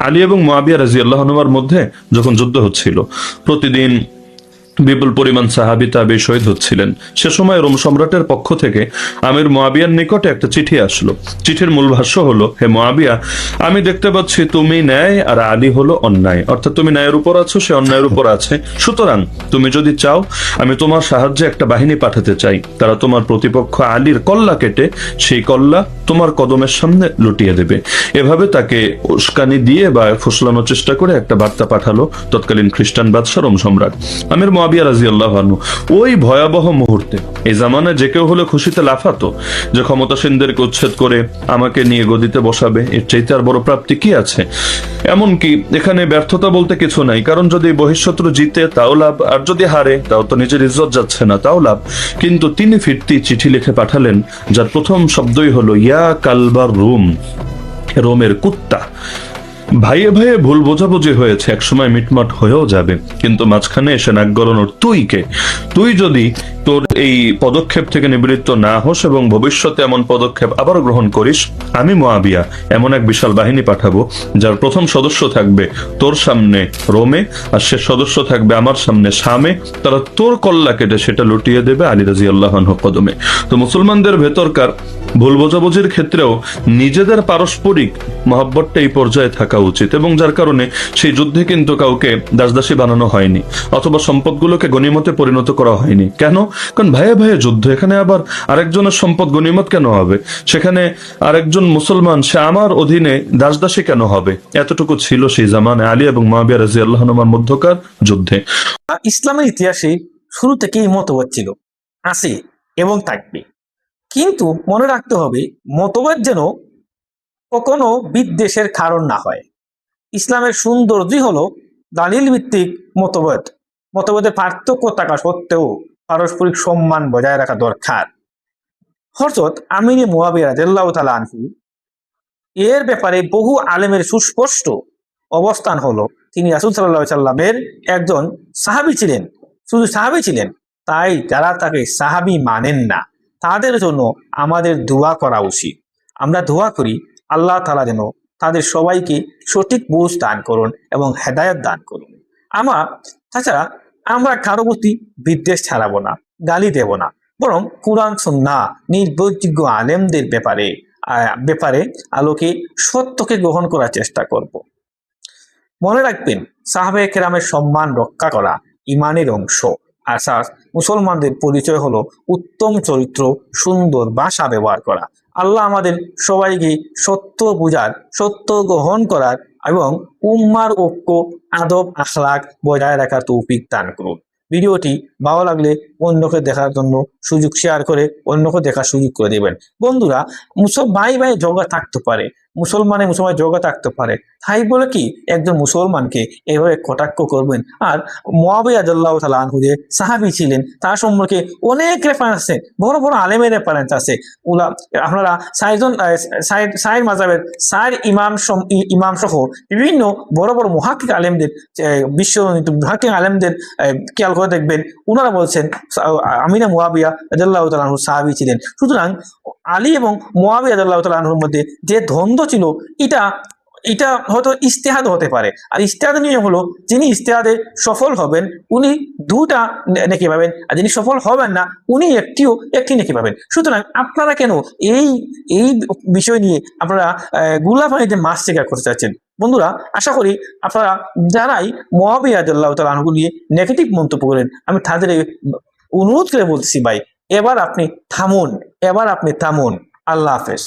আলী এবং মুয়াবিয়া রাদিয়াল্লাহু আনহুর মধ্যে যখন যুদ্ধ হচ্ছিল, প্রতিদিন বিপুল পরিমাণ সাহাবী তাবে শহীদ হচ্ছিলেন। সে সময় রোম সম্রাটের পক্ষ থেকে আমির মুয়াবিয়ার নিকটে একটা চিঠি আসলো। চিঠির মূল ভাষ্য হলো, হে মুয়াবিয়া, আমি দেখতে পাচ্ছি তুমি ন্যায় আর আলী হলো অন্যায়, অর্থাৎ তুমি ন্যায়ের উপর আছো, সে অন্যায়ের উপর আছে। সুতরাং তুমি যদি চাও, আমি তোমার সাহায্যে একটা বাহিনী পাঠাতে চাই। তারা তোমার প্রতিপক্ষ আলীর কল্লা কেটে সেই কল্লা তোমার কদমের সামনে লুটিয়ে দেবে। এভাবে তাকে উস্কানি দিয়ে বা ফুসলানোর চেষ্টা করে একটা বার্তা পাঠালো তৎকালীন খ্রিস্টান বাদশা রোম সম্রাট। আমির মুয়াবিয়া রাদিয়াল্লাহু আনহু ওই ভয়াবহ মুহূর্তে, এই জামানায় যে কেউ হলে খুশিতে লাফাতো যে ক্ষমতাসীনদেরকে উচ্ছেদ করে আমাকে নিয়ে গদিতে বসাবে, এর চাইতে আর বড় প্রাপ্তি কি আছে। এমনকি এখানে ব্যর্থতা বলতে কিছু নাই, কারণ যদি বহিঃশত্রু জিতে তাও লাভ, আর যদি হারে তাও তো নিজের ইজ্জত যাচ্ছে না, তাও লাভ। কিন্তু তিনি ফিরতি চিঠি লিখে পাঠালেন, যার প্রথম শব্দই হলো ইয়া কালবার রুম, রোমের কুত্তা। ভাইয়ে ভাইয়ে ভুল বোঝাবুঝি হয়েছে, একসময় মিটমাট হয়েও যাবে, কিন্তু মাঝখানে এসে নাক গলানোর তুই কে? তুই যদি তোর এই পদক্ষেপ থেকে নিবৃত্ত না হোস এবং ভবিষ্যতে এমন পদক্ষেপ আবার গ্রহণ করিস, আমি মুয়াবিয়া এমন এক বিশাল বাহিনী পাঠাবো যার প্রথম সদস্য থাকবে তোর সামনে রোমে, আর শেষ সদস্য থাকবে আমার সামনে শামে। তারা তোর কল্লা কেটে সেটা লুটিয়ে দেবে আলী রাদিয়াল্লাহু আনহু কদমে। তো মুসলমানদের ভেতরকার ভুল বোঝাবুঝির ক্ষেত্রেও নিজেদের পারস্পরিক মহব্বতটা এই পর্যায়ে থাকা উচিত, এবং যার কারণে সেই যুদ্ধে কিন্তু কাউকে দাসদাসী বানানো হয়নি, অথবা সম্পদগুলোকে গনিমতে পরিণত করা হয়নি। কেন? কারণ ভাইয়ে ভাইয়ে যুদ্ধ, এখানে আবার আরেকজনের সম্পদ গনিমত কেন হবে? সেখানে আরেকজন মুসলমান, সে আমার অধীনে দাসদাসী কেন হবে? এতটুকু ছিল সেই জামানে আলী এবং মুয়াবিয়া রাদিয়াল্লাহু আনহুর মধ্যকার যুদ্ধে। ইসলামের ইতিহাসে শুরু থেকেই মতবাদ ছিল, আছে এবং থাকবে। কিন্তু মনে রাখতে হবে, মতবাদ যেন কখনো বিদ্বেষের কারণ না হয়। ইসলামের সৌন্দর্যই হলো দালিল ভিত্তিক মতবাদ। মতবাদের পার্থক্য থাকা সত্ত্বেও পারস্পরিক সম্মান বজায় রাখা দরকার। হযরত আমির মুয়াবিয়া রাদিয়াল্লাহু তাআলা আনহু এর ব্যাপারে বহু আলেমের সুস্পষ্ট অবস্থান হলো, তিনি রাসূল সাল্লাল্লাহু আলাইহি সাল্লামের একজন সাহাবী ছিলেন। শুধু সাহাবী ছিলেন তাই যারা তাকে সাহাবী মানেন না, তাদের জন্য আমাদের দোয়া করা উচিত। আমরা দোয়া করি আল্লাহ তাআলা যেন তাদের সবাইকে সঠিক বুঝ দান করুন এবং হেদায়েত দান করুন। তাছাড়া আমরা কারো প্রতি বিদ্বেষ ছাড়াবো না, গালি দেব না, বরং কুরআন সুন্নাহ নির্ভরযোগ্য আলেমদের ব্যাপারে আলোকে সত্যকে গ্রহণ করার চেষ্টা করব। মনে রাখবেন, সাহাবায়ে কেরামের সম্মান রক্ষা করা ইমানের অংশ। আর মুসলমানদের পরিচয় হলো উত্তম চরিত্র, সুন্দর ভাষা ব্যবহার করা। আল্লাহ আমাদের সবাইকে সত্য বুঝার, সত্য গ্রহণ করার এবং উম্মার ঐক্য, আদব, আখলাক বজায় রাখার তৌফিক দান করুন। ভিডিওটি ভালো লাগলে অন্যকে দেখার জন্য শেয়ার করে অন্যকে দেখার সুযোগ করে দেবেন। বন্ধুরা, ভাই ভাই ঝগড়া থাকতে পারে, মুসলমানে ঝগড়া থাকতে পারে, তাই বলে কি একজন মুসলমানকে এভাবে কটাক্ষ করবেন? আর মুয়াবিয়া রাদিয়াল্লাহু তাআলা আনহু যে সাহাবী ছিলেন, তার সম্পর্কে অনেক রেফারেন্স আছে, বড় বড় আলেমের রেফারেন্স আছে। আপনারা সাইর মাযহাবের ইমাম সহ বিভিন্ন বড় বড় মুহাক্কিক আলেমদের, মুহাক্কিক আলেমদের খেয়াল করে দেখবেন, ওনারা বলছেন আমির মুয়াবিয়া রাদিয়াল্লাহু তাআলা আনহু সাহাবী ছিলেন। সুতরাং আলী এবং মুয়াবিয়া রাদিয়াল্লাহু তাআলা আনহুর মধ্যে যে দ্বন্দ্ব ছিল, এটা হয়তো ইজতিহাদ হতে পারে। আর ইজতিহাদের নিয়ম হলো, যিনি ইজতিহাদে সফল হবেন উনি দুটা নেকি পাবেন, আর যিনি সফল হবেন না উনি একটি নেকি পাবেন। সুতরাং আপনারা কেন এই বিষয় নিয়ে আপনারা গুলাফানিতে মাছ শিকার করতে চাচ্ছেন? বন্ধুরা, আশা করি আপনারা যারাই মুয়াবিয়া রাদিয়াল্লাহু তাআলা আনহু নিয়ে নেগেটিভ মন্তব্য করেন, আমি তাদের অনুরোধ করে বলতেছি, ভাই এবার আপনি থামুন। আল্লাহ হাফেজ।